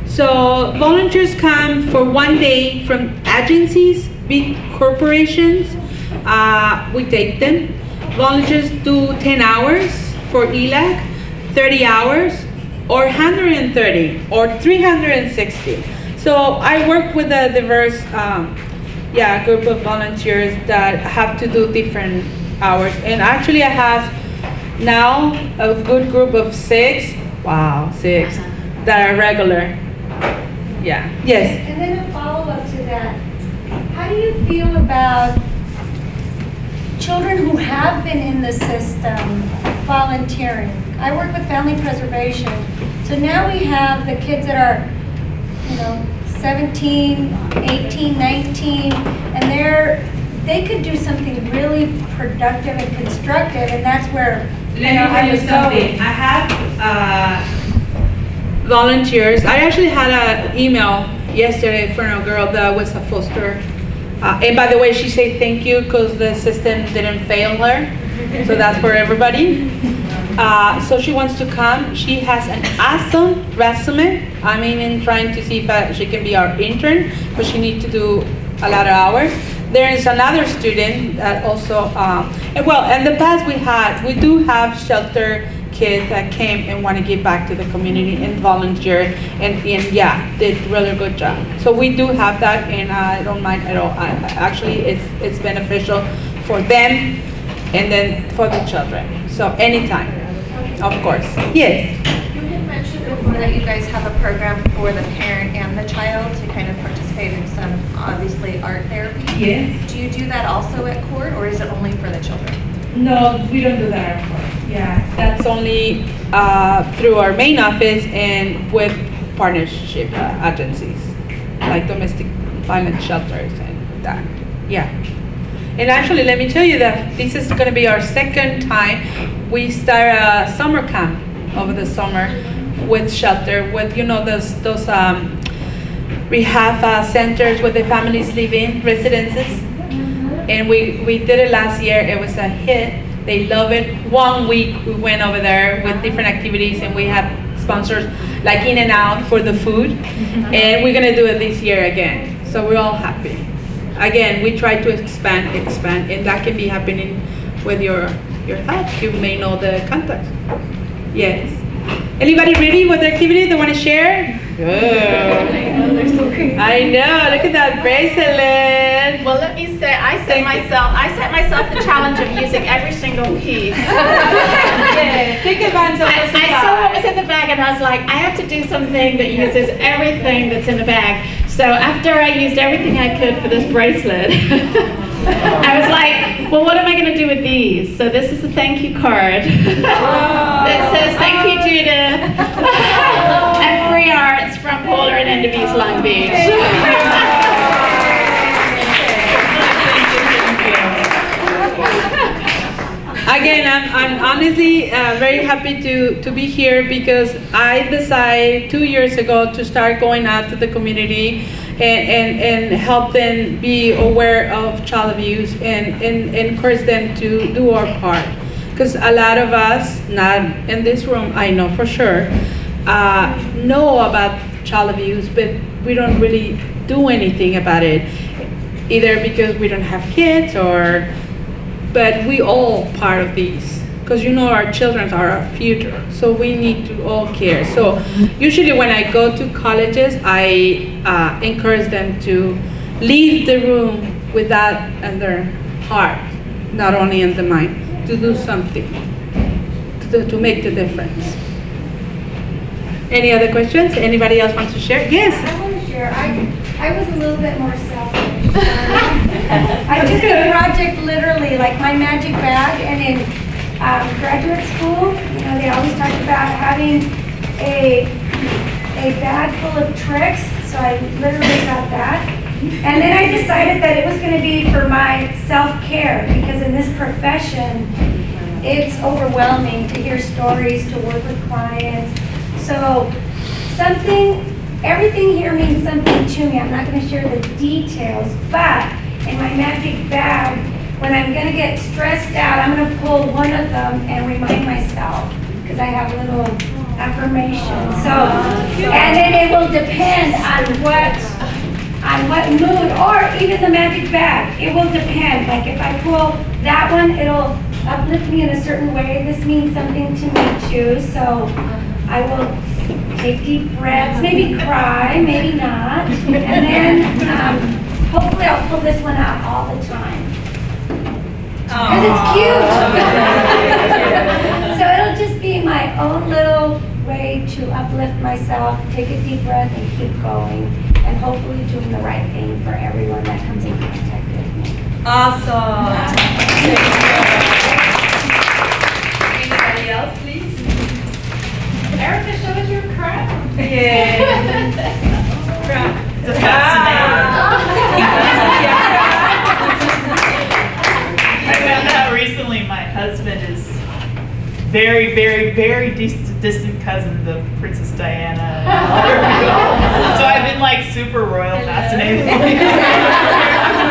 S1: So volunteers come for 1 day from agencies, big corporations. We take them. Volunteers do 10 hours for ELAC, 30 hours, or 130, or 360. So I work with a diverse group of volunteers that have to do different hours. And actually I have now a good group of 6 that are regular. Yeah. Yes.
S5: And then a follow-up to that. How do you feel about children who have been in the system volunteering? I work with family preservation. So now we have the kids that are, 17, 18, 19, and they could do something really productive and constructive, and that's where
S1: I was going. I have volunteers. I actually had an email yesterday for a girl that was a foster. And by the way, she said thank you because the system didn't fail her. So that's for everybody. So she wants to come. She has an awesome resume. I'm even trying to see if she can be our intern, but she needs to do a lot of hours. There is another student that also, in the past we do have shelter kids that came and want to give back to the community and volunteer and did really good job. So we do have that, and I don't mind at all. Actually, it's beneficial for them and then for the children. So anytime, of course. Yes.
S9: You had mentioned before that you guys have a program for the parent and the child to kind of participate in some, obviously, art therapy.
S1: Yes.
S9: Do you do that also at court, or is it only for the children?
S1: No, we don't do that at court. Yeah, that's only through our main office and with partnership agencies, like domestic violence shelters and that. Yeah. And actually, let me tell you that this is going to be our second time. We start a summer camp over the summer with shelter, with those rehab centers where the families live in, residences. And we did it last year. It was a hit. They love it. 1 week we went over there with different activities, and we have sponsors like In-N-Out for the food. And we're gonna do it this year again. So we're all happy. Again, we try to expand, and that can be happening with your help. You may know the contact. Yes. Anybody ready with the activity they want to share? Good.
S9: They're so great.
S1: I know. Look at that bracelet.
S9: Well, let me say, I set myself the challenge of using every single piece.
S1: Yeah, take advantage of this.
S9: I saw what was in the bag, and I was like, I have to do something that uses everything that's in the bag. So after I used everything I could for this bracelet, I was like, well, what am I going to do with these? So this is a thank you card that says, thank you, Judith, and free arts from Boulder and Enderby's Long Beach.
S1: Again, I'm honestly very happy to be here because I decided 2 years ago to start going out to the community and help them be aware of child abuse and encourage them to do our part. Because a lot of us, not in this room, I know for sure, know about child abuse, but we don't really do anything about it, either because we don't have kids but we all part of these, because our children are our future, so we need to all care. So usually when I go to colleges, I encourage them to leave the room with that in their heart, not only in the mind, to do something, to make the difference. Any other questions? Anybody else wants to share? Yes?
S5: I want to share. I was a little bit more selfish. I took a project literally, like my magic bag, and in graduate school, they always talk about having a bag full of tricks, so I literally got that. And then I decided that it was going to be for my self-care, because in this profession, it's overwhelming to hear stories, to work with clients. So everything here means something to me. I'm not going to share the details, but in my magic bag, when I'm going to get stressed out, I'm going to pull one of them and remind myself, because I have little affirmations. So, and then it will depend on what mood, or even the magic bag. It will depend. Like if I pull that one, it'll uplift me in a certain way. This means something to me too. So I will take deep breaths, maybe cry, maybe not, and then hopefully I'll pull this one out all the time. Because it's cute. So it'll just be my own little way to uplift myself, take a deep breath and keep going, and hopefully doing the right thing for everyone that comes in contact with me.
S1: Awesome. Anybody else, please?
S9: Erica, show us your crown.
S1: Yeah.
S4: It's a fascinating. I found out recently my husband is very, very distant cousin to Princess Diana. So I've been like super royal fascinating.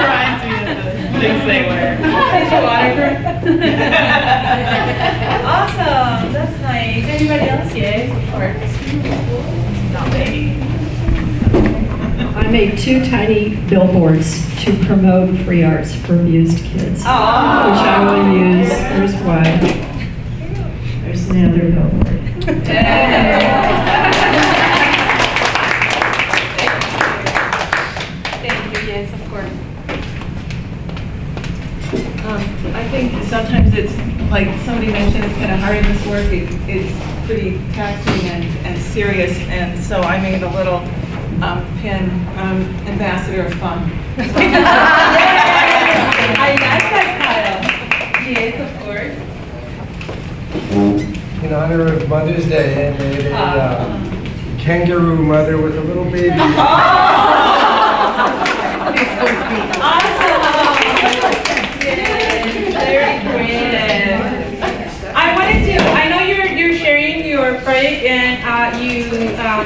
S4: Reminds me of the things they wear. Awesome, that's nice. Anybody else? Yes, of course. Not me.
S3: I made 2 tiny billboards to promote free arts for abused kids, which I will use. There's one. There's another billboard.
S1: Thank you, yes, of course.
S6: I think sometimes it's, like somebody mentioned, it's kind of hard in this work. It's pretty taxing and serious, and so I made a little pin, ambassador of fun.
S1: I like that style. Yes, of course.
S23: In honor of Mother's Day, I made a kangaroo mother with a little baby.
S1: I know you're sharing your project and you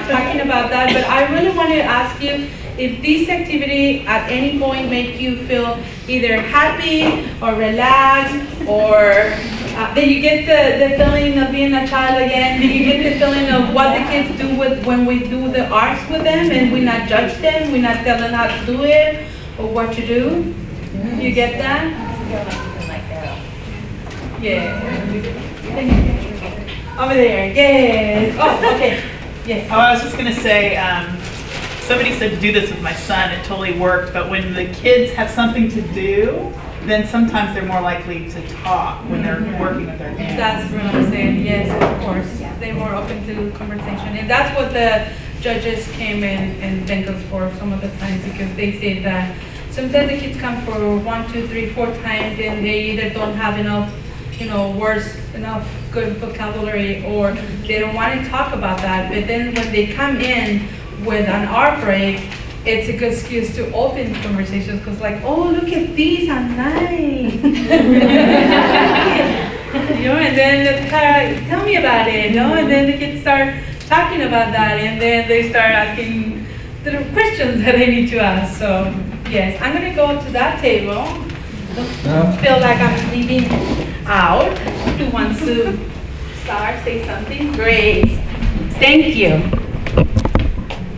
S1: talking about that, but I really want to ask you if this activity at any point make you feel either happy or relaxed, or did you get the feeling of being a child again? Did you get the feeling of what the kids do when we do the arts with them and we not judge them, we not tell them how to do it or what to do? You get that? Yeah. Over there, yes. Oh, okay. Yes.
S4: Oh, I was just gonna say, somebody said to do this with my son, it totally worked, but when the kids have something to do, then sometimes they're more likely to talk when they're working with their hands.
S1: That's what I'm saying, yes, of course. They're more open to conversation. And that's what the judges came in and thanked us for some of the times, because they say that sometimes the kids come for 1, 2, 3, 4 times and they either don't have enough, words, enough good vocabulary, or they don't want to talk about that. But then when they come in with an art break, it's a good excuse to open conversations, because like, oh, look at these, I'm nice. And then the tell me about it, and then the kids start talking about that, and then they start asking the questions that they need to ask. So yes, I'm gonna go to that table. Don't feel like I'm leaving out. Who wants to start, say something? Great, thank you.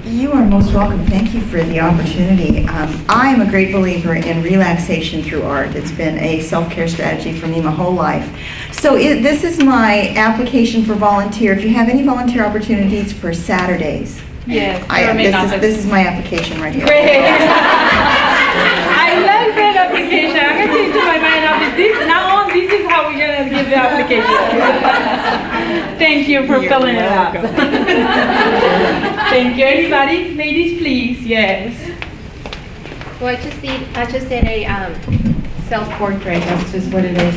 S7: You are most welcome. Thank you for the opportunity. I am a great believer in relaxation through art. It's been a self-care strategy for me my whole life. So this is my application for volunteer. If you have any volunteer opportunities for Saturdays,
S1: yes,
S7: this is my application right here.
S1: Great. I love that application. I'm going to change my mind now. Now on, this is how we're going to give the application. Thank you for filling it out. Thank you. Anybody? Ladies, please. Yes.
S8: Well, I just did a self-portrait. That's just what it is,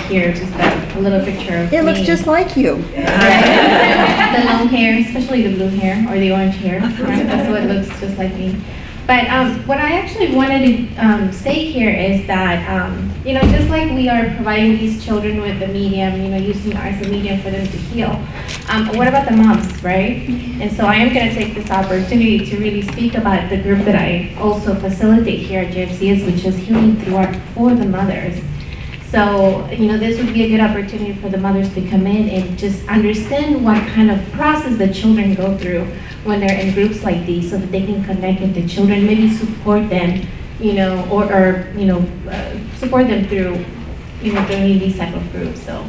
S8: here, just a little picture of
S7: It looks
S8: me.
S7: just like you.
S8: The long hair, especially the blue hair or the orange hair. Right? That's what looks just like me. But what I actually wanted to say here is that, just like we are providing these children with the medium, using art as a medium for them to heal, what about the moms, right? And so I am going to take this opportunity to really speak about the group that I also facilitate here at JFCS, which is Healing Through Art for the Mothers. So, this would be a good opportunity for the mothers to come in and just understand what kind of process the children go through when they're in groups like these, so that they can connect with the children, maybe support them, support them through, joining these type of groups, so.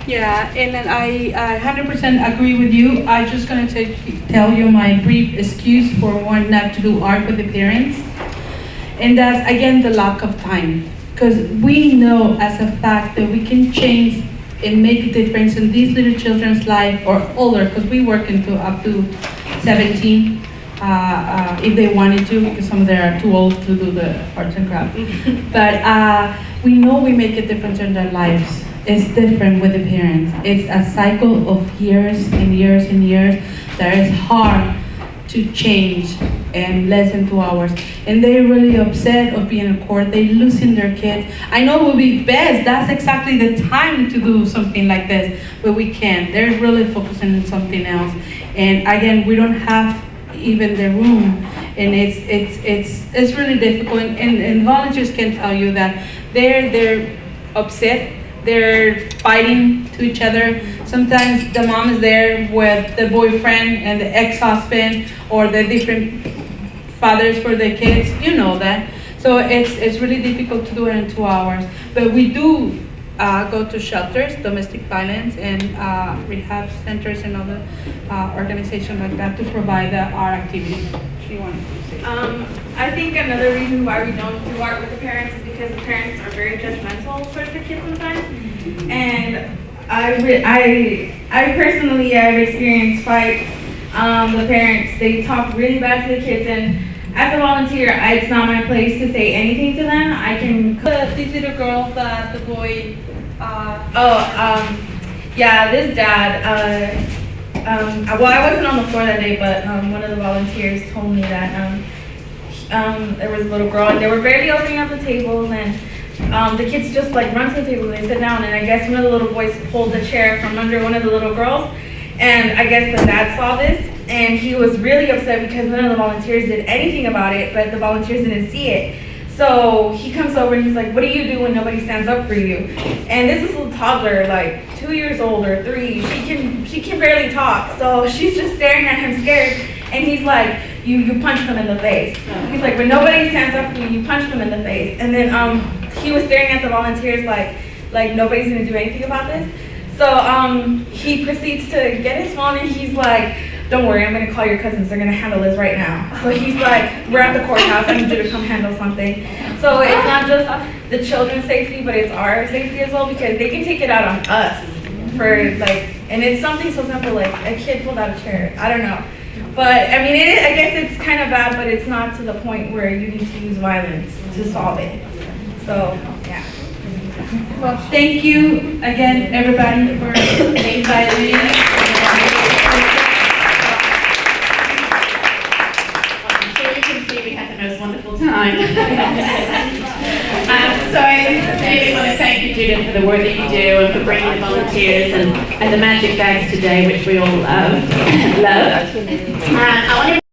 S1: Yeah, and then I 100% agree with you. I'm just going to tell you my brief excuse for wanting not to do art with the parents. And that's, again, the lack of time. Because we know as a fact that we can change and make a difference in these little children's life, or older, because we work up to 17 if they wanted to, because some of them are too old to do the arts and crafts. But we know we make a difference in their lives. It's different with the parents. It's a cycle of years and years and years that is hard to change in less than 2 hours. And they're really upset of being in court. They're losing their kids. I know it would be best. That's exactly the time to do something like this, but we can't. They're really focusing on something else. And again, we don't have even the room and it's really difficult. And volunteers can tell you that they're upset. They're fighting to each other. Sometimes the mom is there with the boyfriend and the ex-husband or the different fathers for the kids. You know that. So it's really difficult to do it in 2 hours. But we do go to shelters, domestic violence, and rehab centers and other organizations like that to provide our activities. Do you want to say?
S21: I think another reason why we don't do art with the parents is because the parents are very judgmental towards the kids sometimes. And I personally, I've experienced fights. The parents, they talk really bad to the kids, and as a volunteer, it's not my place to say anything to them. I can.
S1: This little girl, the boy.
S21: Yeah, this dad. Well, I wasn't on the floor that day, but one of the volunteers told me that there was a little girl, and they were barely opening up the table, and the kids just like run to the table and they sit down, and I guess one of the little boys pulled the chair from under one of the little girls, and I guess the dad saw this, and he was really upset because none of the volunteers did anything about it, but the volunteers didn't see it. So he comes over and he's like, "What do you do when nobody stands up for you?" And this is a little toddler, like 2 years old or 3. She can barely talk, so she's just staring at him scared. And he's like, "You punch them in the face." He's like, "When nobody stands up for you, you punch them in the face." And then he was staring at the volunteers like nobody's gonna do anything about this. So he proceeds to get his phone and he's like, "Don't worry, I'm gonna call your cousins. They're gonna handle this right now." So he's like, "We're at the courthouse. I need you to come handle something." So it's not just the children's safety, but it's our safety as well, because they can take it out on us for and it's something so simple like a kid pulled out a chair. I don't know, but I mean, I guess it's kind of bad, but it's not to the point where you need to use violence to solve it. So yeah.
S1: Well, thank you again, everybody, for inviting me.
S9: Wonderful time. So I really want to thank you, Judith, for the work that you do and for bringing the volunteers and the magic bags today, which we all love. I want to